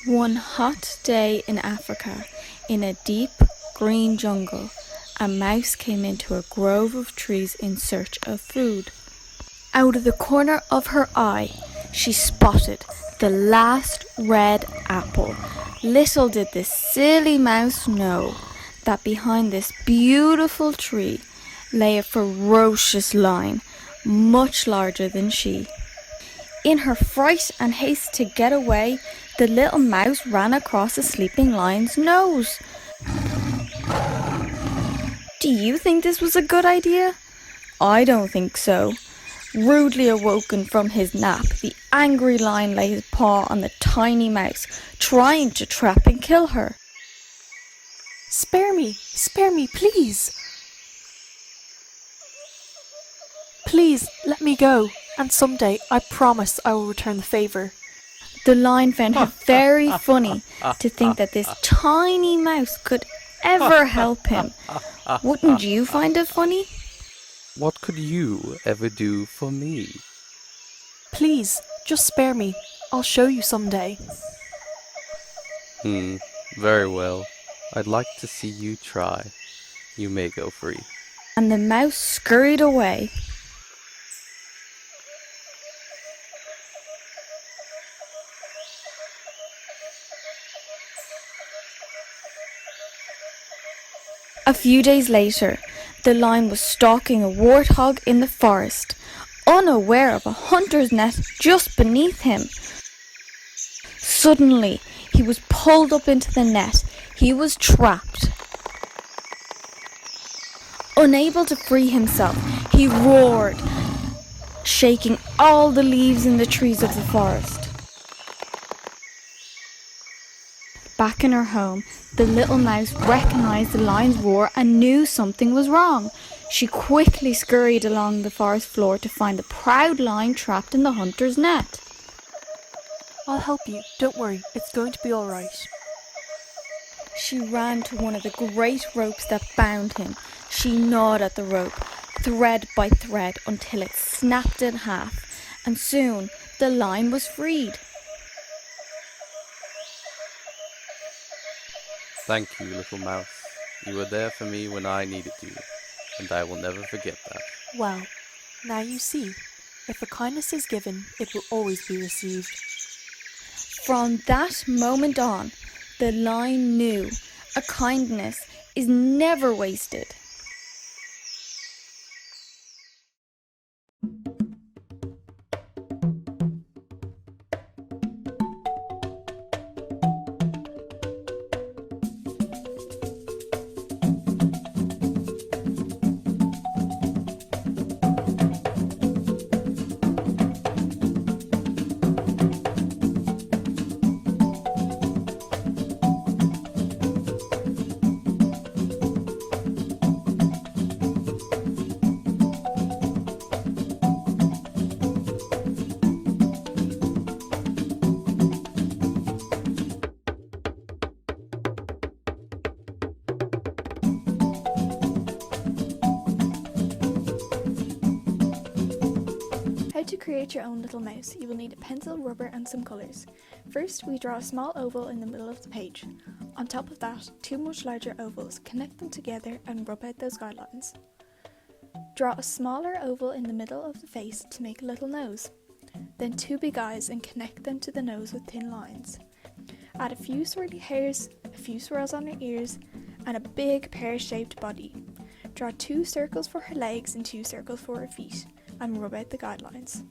One hot day in Africa, in a deep green jungle, a mouse came into a grove of trees in search of food. Out of the corner of her eye, she spotted the last red apple. Little did this silly mouse know that behind this beautiful tree lay a ferocious lion, much larger than she. In her fright and haste to get away, the little mouse ran across the sleeping lion's nose. Do you think this was a good idea? I don't think so. Rudely awoken from his nap, the angry lion laid his paw on the tiny mouse, trying to trap and kill her. Spare me, please. Please, let me go, and someday I promise I will return the favour. The lion found it very funny to think that this tiny mouse could ever help him. Wouldn't you find it funny? What could you ever do for me? Please, just spare me. I'll show you someday. Very well. I'd like to see you try. You may go free. And the mouse scurried away. A few days later, the lion was stalking a warthog in the forest, unaware of a hunter's net just beneath him. Suddenly, he was pulled up into the net. He was trapped. Unable to free himself, he roared, shaking all the leaves in the trees of the forest. Back in her home, the little mouse recognized the lion's roar and knew something was wrong. She quickly scurried along the forest floor to find the proud lion trapped in the hunter's net. I'll help you. Don't worry. It's going to be all right. She ran to one of the great ropes that bound him. She gnawed at the rope, thread by thread, until it snapped in half, and soon the lion was freed. Thank you, little mouse. You were there for me when I needed you, and I will never forget that. Well, now you see. If a kindness is given, it will always be received. From that moment on, the lion knew a kindness is never wasted. How to create your own little mouse. You will need a pencil, rubber and some colours. First, we draw a small oval in the middle of the page. On top of that, two much larger ovals. Connect them together and rub out those guidelines. Draw a smaller oval in the middle of the face to make a little nose. Then two big eyes and connect them to the nose with thin lines. Add a few swirly hairs, a few swirls on her ears, and a big pear-shaped body. Draw two circles for her legs and two circles for her feet, and rub out the guidelines.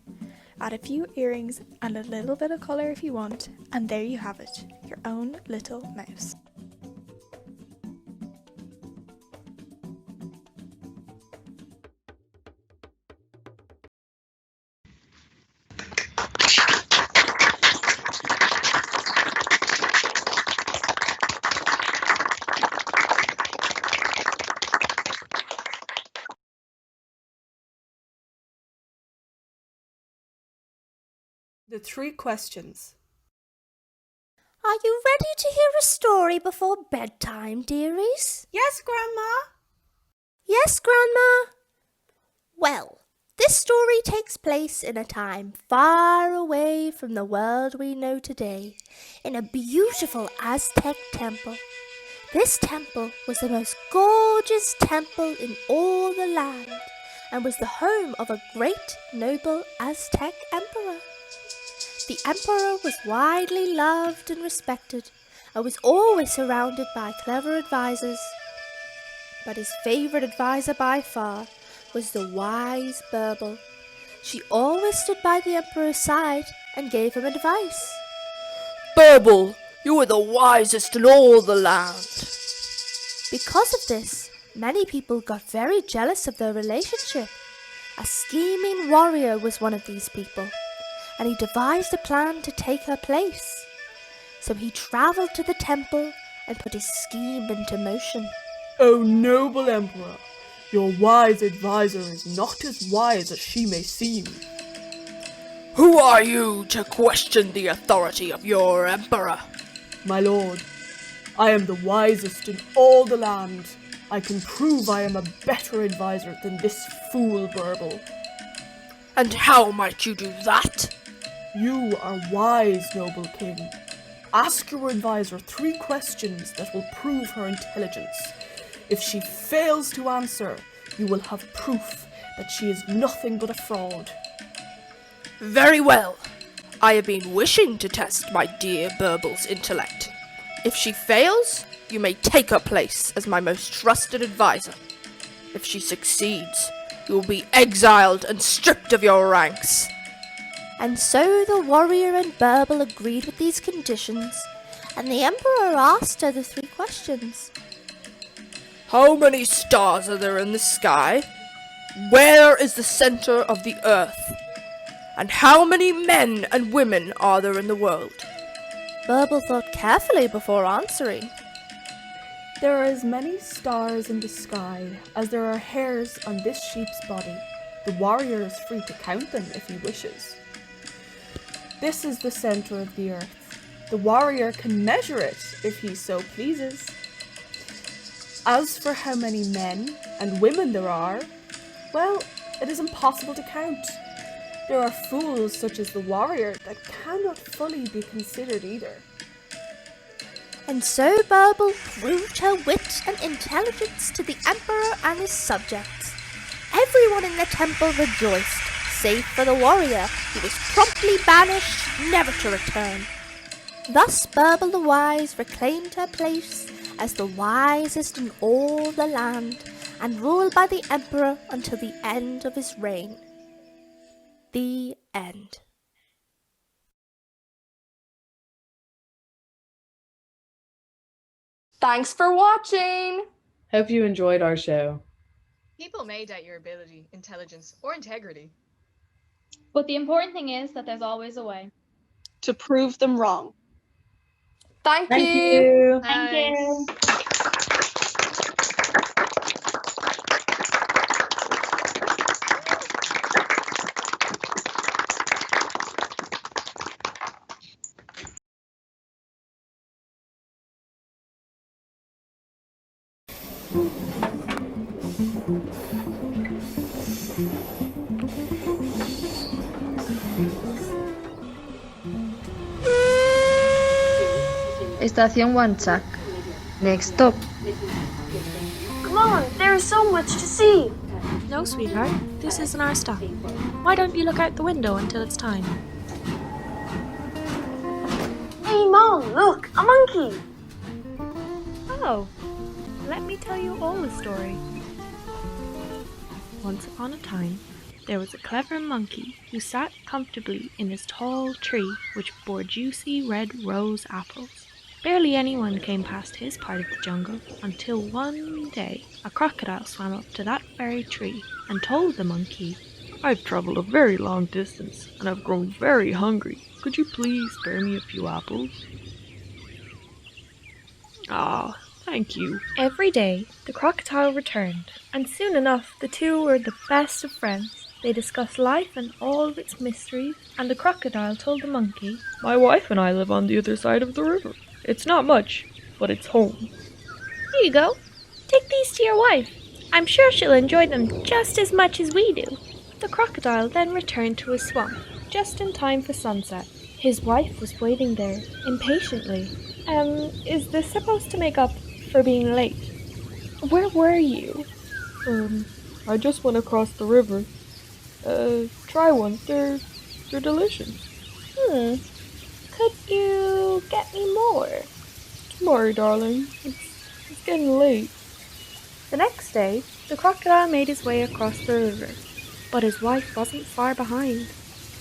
Add a few earrings and a little bit of colour if you want, and there you have it, your own little mouse. The 3 questions. Are you ready to hear a story before bedtime, dearies? Yes, Grandma. Yes, Grandma? Well, This story takes place in a time far away from the world we know today, in a beautiful Aztec temple. This temple was the most gorgeous temple in all the land, and was the home of a great, noble Aztec emperor. The emperor was widely loved and respected, and was always surrounded by clever advisors. But his favourite advisor by far was the wise Burble. She always stood by the emperor's side and gave him advice. Burble, you are the wisest in all the land. Because of this, many people got very jealous of their relationship. A scheming warrior was one of these people, and he devised a plan to take her place. So he travelled to the temple and put his scheme into motion. O noble Emperor, your wise advisor is not as wise as she may seem. Who are you to question the authority of your emperor? My lord, I am the wisest in all the land. I can prove I am a better advisor than this fool Burble. And how might you do that? You are wise, noble king. Ask your advisor 3 questions that will prove her intelligence. If she fails to answer, you will have proof that she is nothing but a fraud. Very well. I have been wishing to test my dear Burble's intellect. If she fails, you may take her place as my most trusted advisor. If she succeeds, you will be exiled and stripped of your ranks. And so the warrior and Burble agreed with these conditions, and the emperor asked her the 3 questions. How many stars are there in the sky? Where is the center of the earth? And how many men and women are there in the world? Burble thought carefully before answering. There are as many stars in the sky as there are hairs on this sheep's body. The warrior is free to count them if he wishes. This is the center of the earth. The warrior can measure it if he so pleases. As for how many men and women there are, well, it is impossible to count. There are fools such as the warrior that cannot fully be considered either. And so Burble proved her wit and intelligence to the emperor and his subjects. Everyone in the temple rejoiced, save for the warrior, who was promptly banished, never to return. Thus Burble the Wise reclaimed her place as the wisest in all the land, and ruled by the emperor until the end of his reign. The end. Thanks for watching! Hope you enjoyed our show. People may doubt your ability, intelligence, or integrity. But the important thing is that there's always a way. To prove them wrong. Thank you. Thank you. Estación Wanchak. Next stop. Come on, there is so much to see. No, sweetheart, this isn't our stop. Why don't you look out the window until it's time? Hey Mom, look, a monkey. Oh, let me tell you all the story. Once upon a time, there was a clever monkey who sat comfortably in his tall tree which bore juicy red rose apples. Barely anyone came past his part of the jungle until one day a crocodile swam up to that very tree and told the monkey, "I've traveled a very long distance and I've grown very hungry. Could you please spare me a few apples?" "Ah, thank you." Every day, the crocodile returned, and soon enough the two were the best of friends. They discussed life and all of its mysteries, and the crocodile told the monkey, "My wife and I live on the other side of the river. It's not much, but it's home." "Here you go. Take these to your wife. I'm sure she'll enjoy them just as much as we do." The crocodile then returned to his swamp, just in time for sunset. His wife was waiting there, impatiently. Is this supposed to make up for being late? Where were you? I just went across the river. Try one. They're delicious. Could you get me more? Tomorrow, darling. It's getting late. The next day, the crocodile made his way across the river, but his wife wasn't far behind.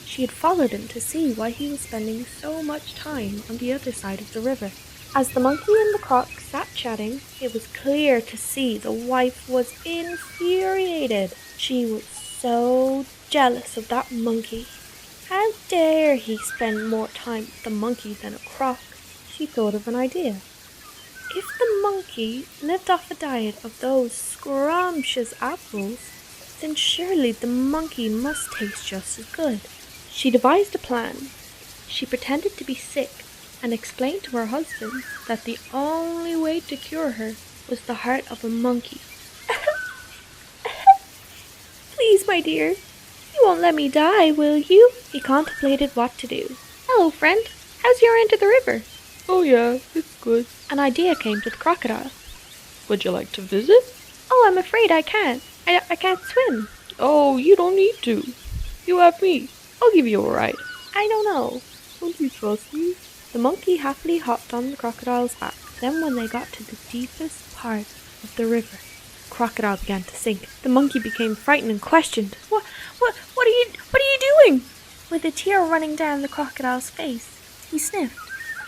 She had followed him to see why he was spending so much time on the other side of the river. As the monkey and the croc sat chatting, it was clear to see the wife was infuriated. She was so jealous of that monkey. How dare he spend more time with the monkey than a croc? She thought of an idea. If the monkey lived off a diet of those scrumptious apples, then surely the monkey must taste just as good. She devised a plan. She pretended to be sick and explained to her husband that the only way to cure her was the heart of a monkey. Please, my dear, you won't let me die, will you? He contemplated what to do. Hello, friend. How's your end of the river? Oh yeah, it's good. An idea came to the crocodile. Would you like to visit? Oh, I'm afraid I can't. I can't swim. Oh, you don't need to. You have me. I'll give you a ride. I don't know. Don't you trust me? The monkey happily hopped on the crocodile's back. Then when they got to the deepest part of the river, the crocodile began to sink. The monkey became frightened and questioned. What are you doing? With a tear running down the crocodile's face, he sniffed.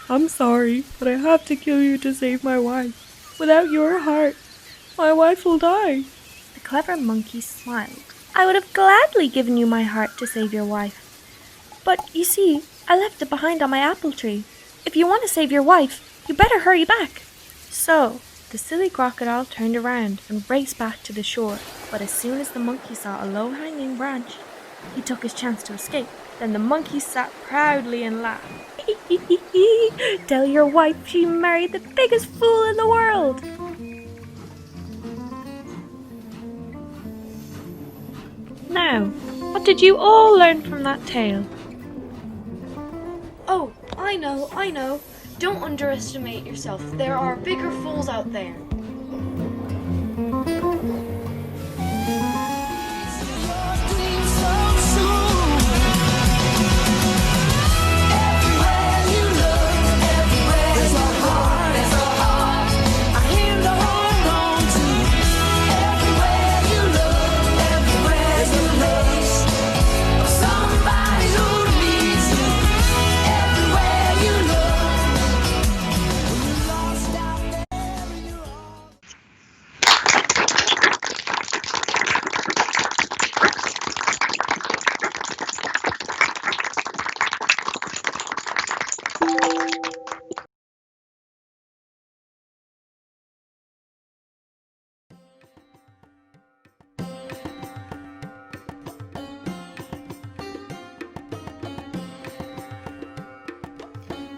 I'm sorry, but I have to kill you to save my wife. Without your heart, my wife will die. The clever monkey smiled. I would have gladly given you my heart to save your wife. But you see, I left it behind on my apple tree. If you want to save your wife, you better hurry back. So, the silly crocodile turned around and raced back to the shore. But as soon as the monkey saw a low-hanging branch, he took his chance to escape. Then the monkey sat proudly and laughed. Tell your wife she married the biggest fool in the world. Now, what did you all learn from that tale? Oh, I know. Don't underestimate yourself. There are bigger fools out there.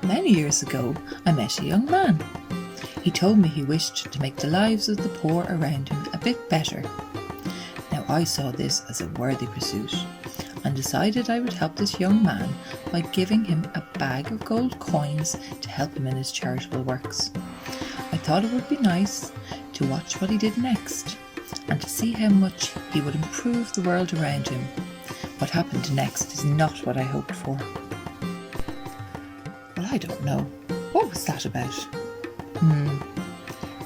Many years ago, I met a young man. He told me he wished to make the lives of the poor around him a bit better. Now I saw this as a worthy pursuit and decided I would help this young man by giving him a bag of gold coins to help him in his charitable works. I thought it would be nice to watch what he did next and to see how much he would improve the world around him. What happened next is not what I hoped for. Well, I don't know. What was that about?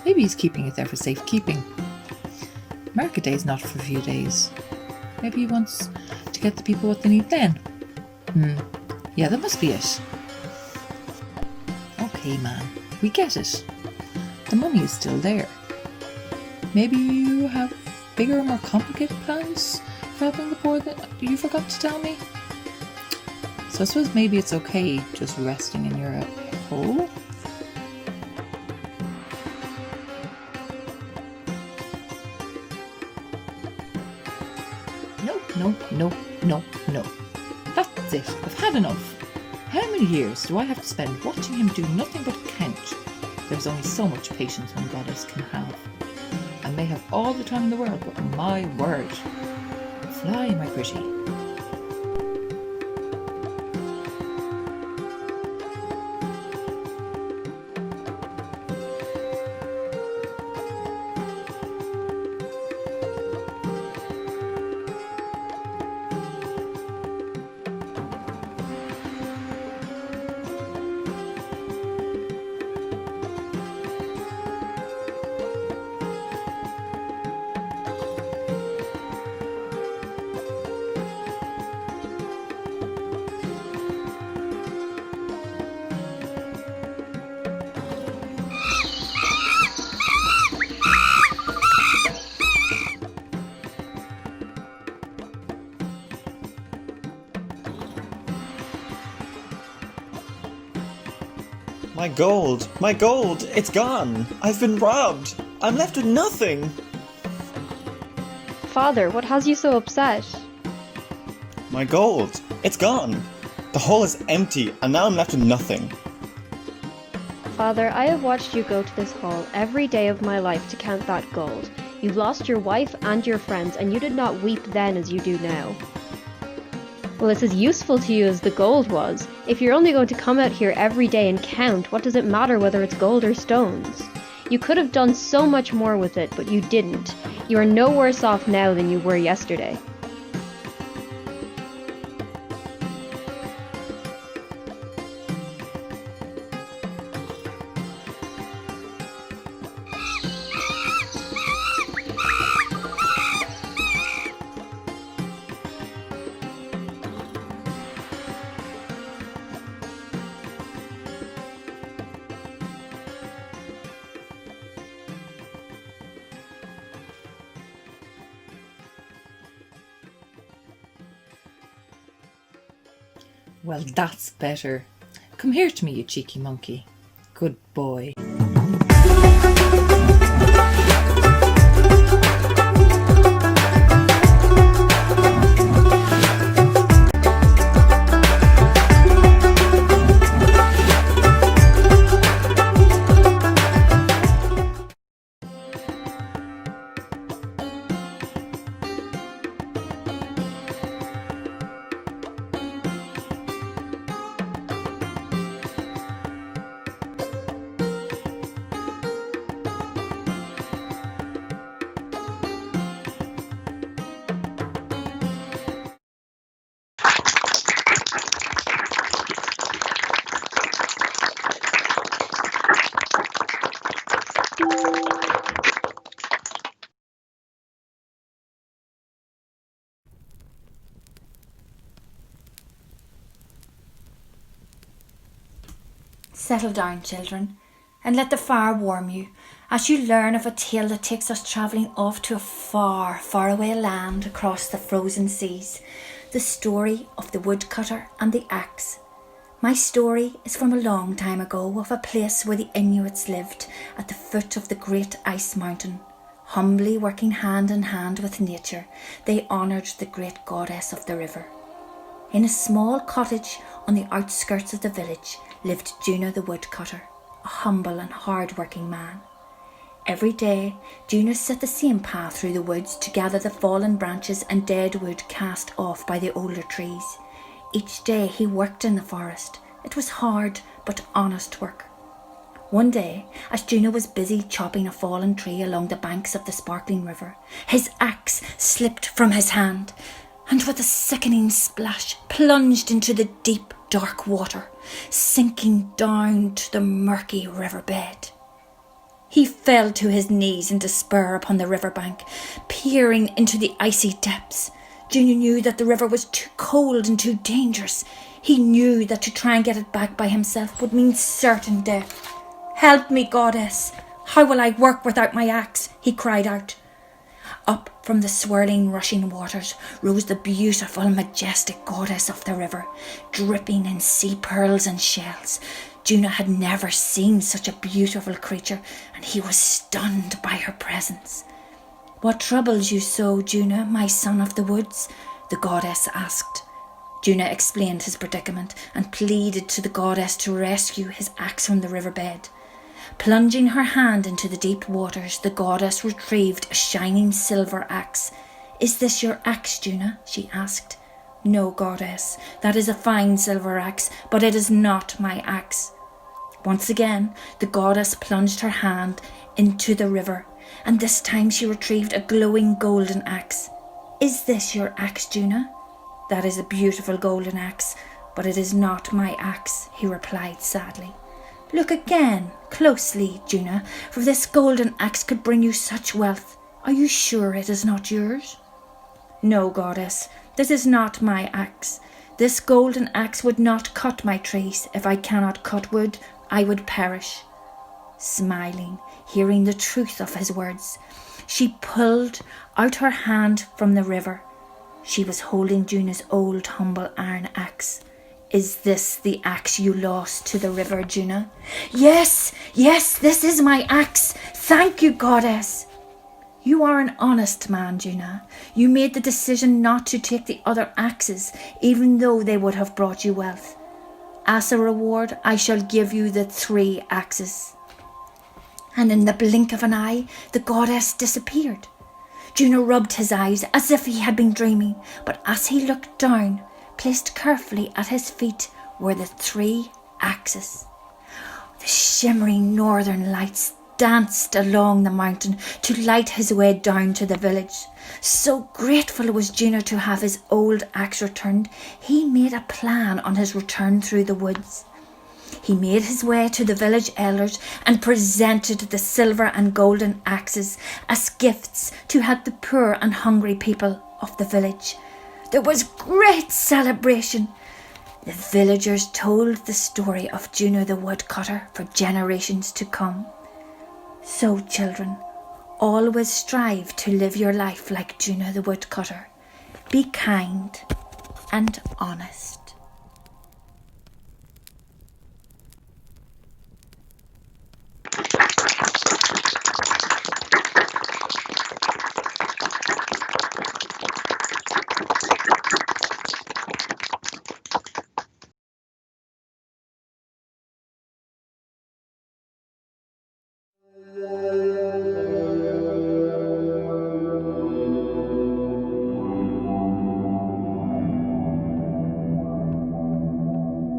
Maybe he's keeping it there for safekeeping. Market day is not for a few days. Maybe he wants to get the people what they need then. Yeah, that must be it. Okay, man, we get it. The money is still there. Maybe you have bigger, more complicated plans for helping the poor that you forgot to tell me? So I suppose maybe it's okay just resting in your hole? No. That's it. I've had enough. How many years do I have to spend watching him do nothing but count? There's only so much patience one goddess can have. I may have all the time in the world, but my word, Fly, my pretty. My gold, it's gone. I've been robbed. I'm left with nothing. Father, what has you so upset? My gold, it's gone. The hole is empty and now I'm left with nothing. Father, I have watched you go to this hall every day of my life to count that gold. You've lost your wife and your friends, and you did not weep then as you do now. Well, it's as useful to you as the gold was. If you're only going to come out here every day and count, what does it matter whether it's gold or stones? You could have done so much more with it, but you didn't. You are no worse off now than you were yesterday. Well, that's better. Come here to me, you cheeky monkey. Good boy. Settle down, children, and let the fire warm you as you learn of a tale that takes us travelling off to a far, far away land across the frozen seas. The story of the woodcutter and the axe. My story is from a long time ago, of a place where the Inuits lived at the foot of the great ice mountain. Humbly working hand in hand with nature, they honoured the great goddess of the river. In a small cottage on the outskirts of the village lived Juna the woodcutter, a humble and hard-working man. Every day, Juna set the same path through the woods to gather the fallen branches and dead wood cast off by the older trees. Each day he worked in the forest. It was hard but honest work. One day, as Juna was busy chopping a fallen tree along the banks of the sparkling river, his axe slipped from his hand and with a sickening splash plunged into the deep, dark water, sinking down to the murky riverbed. He fell to his knees in despair upon the riverbank, peering into the icy depths. Juna knew that the river was too cold and too dangerous. He knew that to try and get it back by himself would mean certain death. "Help me, goddess! How will I work without my axe?" he cried out. Up from the swirling, rushing waters rose the beautiful, majestic goddess of the river, dripping in sea pearls and shells. Juna had never seen such a beautiful creature, and he was stunned by her presence. "What troubles you so, Juna, my son of the woods?" the goddess asked. Juna explained his predicament and pleaded to the goddess to rescue his axe from the riverbed. Plunging her hand into the deep waters, the goddess retrieved a shining silver axe. Is this your axe, Juna? She asked. No, goddess, that is a fine silver axe, but it is not my axe. Once again, the goddess plunged her hand into the river, and this time she retrieved a glowing golden axe. Is this your axe, Juna? That is a beautiful golden axe, but it is not my axe, he replied sadly. Look again, closely, Juna, for this golden axe could bring you such wealth. Are you sure it is not yours? No, goddess, this is not my axe. This golden axe would not cut my trees. If I cannot cut wood, I would perish. Smiling, hearing the truth of his words, she pulled out her hand from the river. She was holding Juna's old humble iron axe. Is this the axe you lost to the river, Juna? Yes, this is my axe. Thank you, goddess. You are an honest man, Juna. You made the decision not to take the other axes, even though they would have brought you wealth. As a reward, I shall give you the 3 axes. And in the blink of an eye, the goddess disappeared. Juna rubbed his eyes as if he had been dreaming, but as he looked down, placed carefully at his feet were the 3 axes. The shimmering northern lights danced along the mountain to light his way down to the village. So grateful was Juna to have his old axe returned, he made a plan on his return through the woods. He made his way to the village elders and presented the silver and golden axes as gifts to help the poor and hungry people of the village. There was great celebration. The villagers told the story of Juna the woodcutter for generations to come. So, children, always strive to live your life like Juna the woodcutter. Be kind and honest.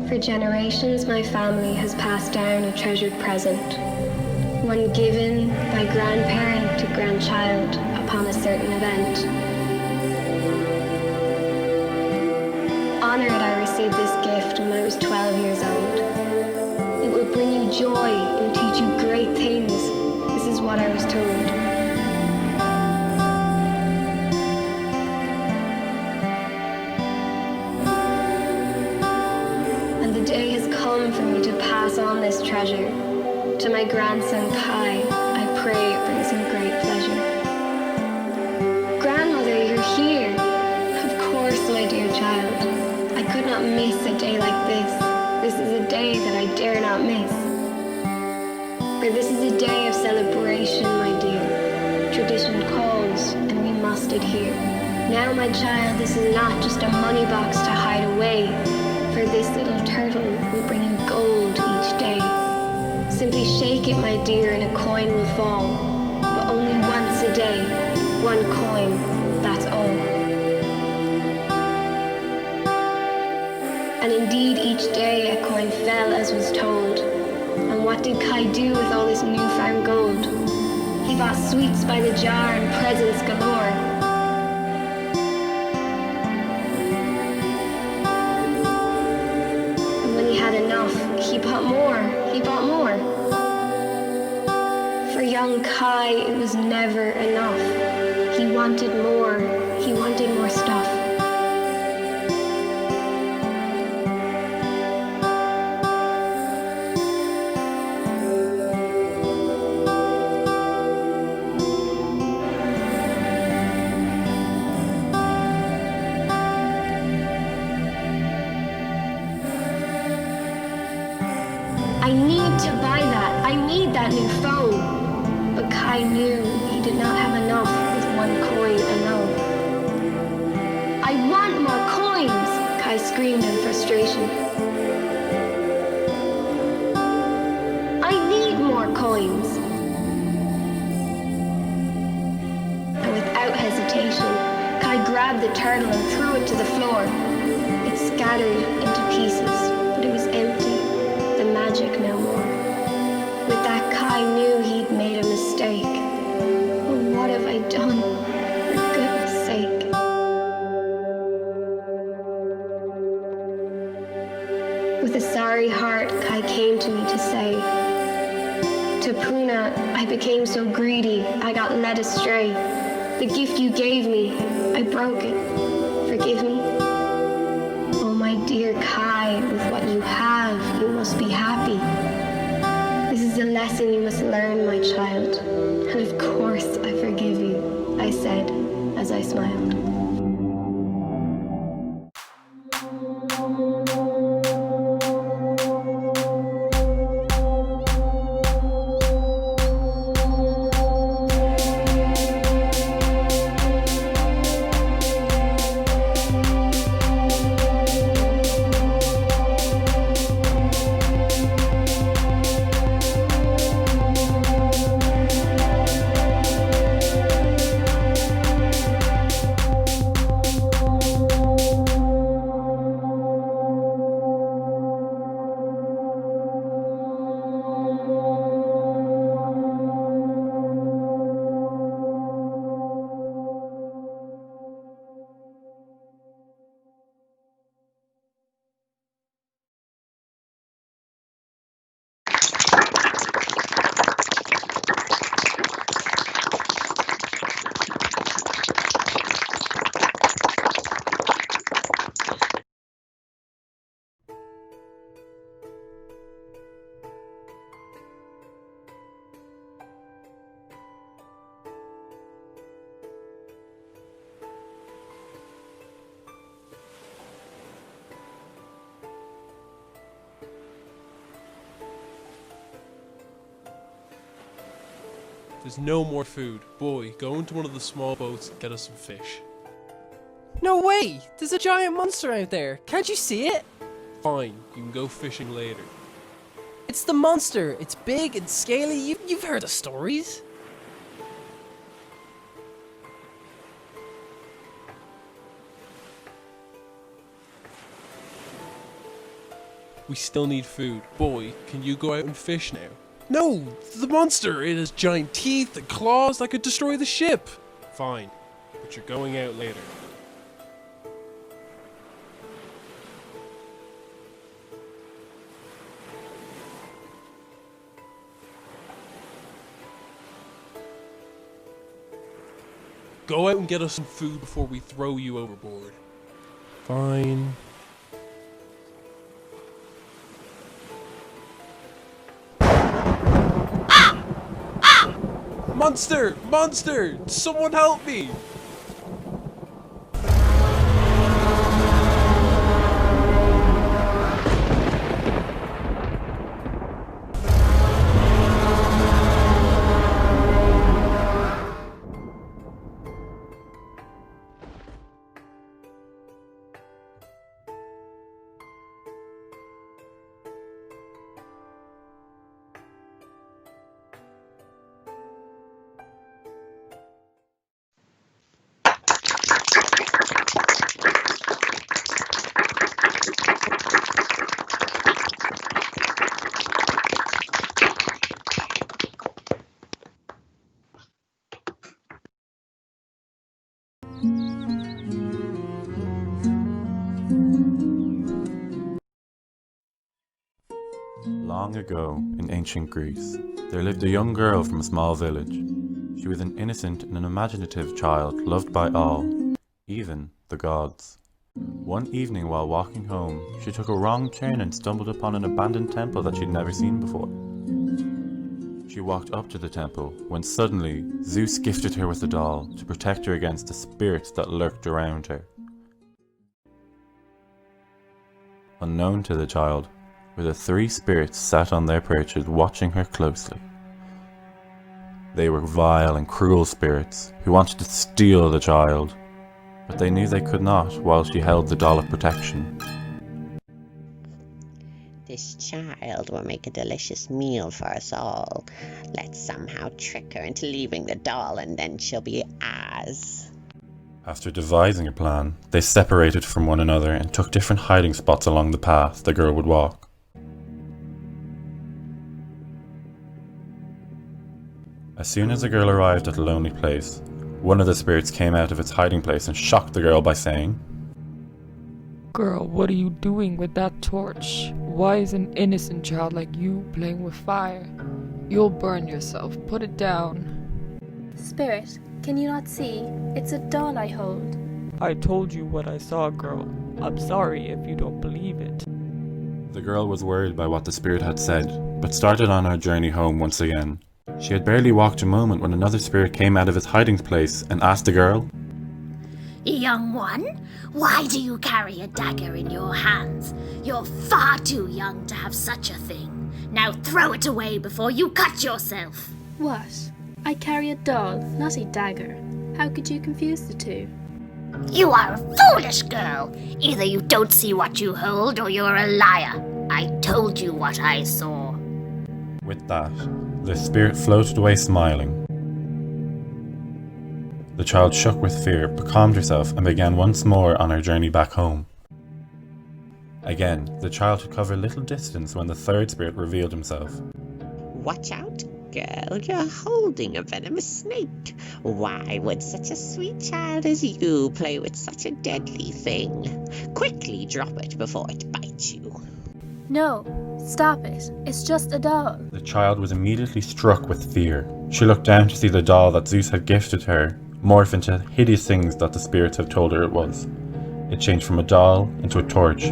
For generations, my family has passed down a treasured present, one given by grandparent to grandchild upon a certain event. Honored, I received this gift when I was 12 years old. It will bring you joy and teach you great things. This is what I was told. For me to pass on this treasure to my grandson Kai. I pray it brings him great pleasure. Grandmother, you're here. Of course, my dear child. I could not miss a day like this. This is a day that I dare not miss. For this is a day of celebration, my dear. Tradition calls, and we must adhere. Now, my child, this is not just a money box to hide away. For this little turtle will bring you gold each day. Simply shake it, my dear, and a coin will fall. But only once a day, 1 coin, that's all. And indeed, each day a coin fell as was told. And what did Kai do with all this newfound gold? He bought sweets by the jar and presents galore. He bought more. For young Kai, it was never enough. He wanted more stuff. I need to buy that. I need that new phone. But Kai knew he did not have enough with 1 coin alone. I want more coins, Kai screamed in frustration. I need more coins. And without hesitation, grabbed the turtle and threw it to the floor. It scattered into pieces, but it was empty, the magic no more. With that, Kai knew he'd made a mistake. Oh, what have I done? For goodness sake. With a sorry heart, Kai came to me to say, to Puna, I became so greedy, I got led astray. The gift you gave me, I broke it. Forgive me? Oh, my dear Kai, with what you have, you must be happy. This is a lesson you must learn, my child. And of course I forgive you, I said as I smiled. There's no more food. Boy, go into one of the small boats and get us some fish. No way! There's a giant monster out there. Can't you see it? Fine, you can go fishing later. It's the monster. It's big and scaly. You've heard the stories. We still need food. Boy, can you go out and fish now? No! The monster! It has giant teeth and claws that could destroy the ship! Fine, but you're going out later. Go out and get us some food before we throw you overboard. Fine. Monster! Monster! Someone help me! Long ago, in ancient Greece, there lived a young girl from a small village. She was an innocent and an imaginative child, loved by all, even the gods. One evening while walking home, she took a wrong turn and stumbled upon an abandoned temple that she'd never seen before. She walked up to the temple, when suddenly, Zeus gifted her with a doll to protect her against the spirits that lurked around her. Unknown to the child, were the three spirits sat on their perches watching her closely. They were vile and cruel spirits who wanted to steal the child, but they knew they could not while she held the doll of protection. This child will make a delicious meal for us all. Let's somehow trick her into leaving the doll and then she'll be ours. After devising a plan, they separated from one another and took different hiding spots along the path the girl would walk. As soon as the girl arrived at a lonely place, one of the spirits came out of its hiding place and shocked the girl by saying, Girl, what are you doing with that torch? Why is an innocent child like you playing with fire? You'll burn yourself. Put it down. Spirit, can you not see? It's a doll I hold. I told you what I saw, girl. I'm sorry if you don't believe it. The girl was worried by what the spirit had said, but started on her journey home once again. She had barely walked a moment when another spirit came out of its hiding place and asked the girl, Young one, why do you carry a dagger in your hands? You're far too young to have such a thing. Now throw it away before you cut yourself. What? I carry a doll, not a dagger. How could you confuse the two? You are a foolish girl. Either you don't see what you hold or you're a liar. I told you what I saw. With that, the spirit floated away smiling. The child shook with fear, but calmed herself and began once more on her journey back home. Again, the child had covered little distance when the third spirit revealed himself. Watch out, girl, you're holding a venomous snake. Why would such a sweet child as you play with such a deadly thing? Quickly drop it before it bites you. No, stop it. It's just a doll. The child was immediately struck with fear. She looked down to see the doll that Zeus had gifted her morph into hideous things that the spirits had told her it was. It changed from a doll into a torch,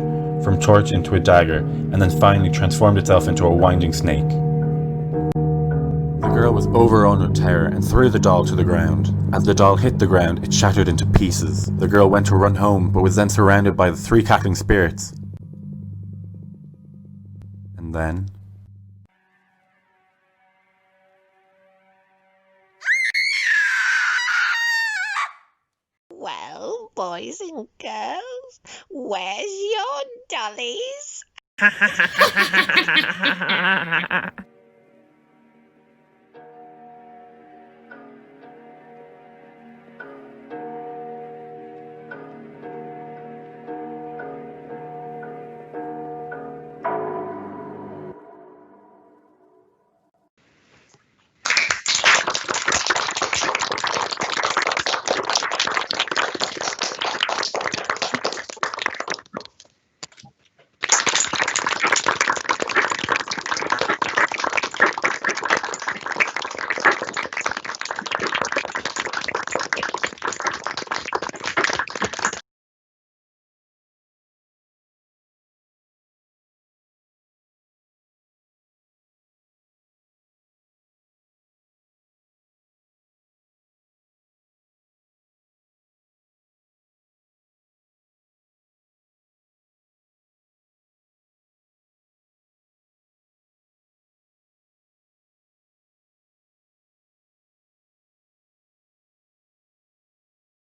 from torch into a dagger, and then finally transformed itself into a winding snake. The girl was overrun with terror and threw the doll to the ground. As the doll hit the ground, it shattered into pieces. The girl went to run home, but was then surrounded by the 3 cackling spirits. And then... Well, boys and girls, where's your dollies?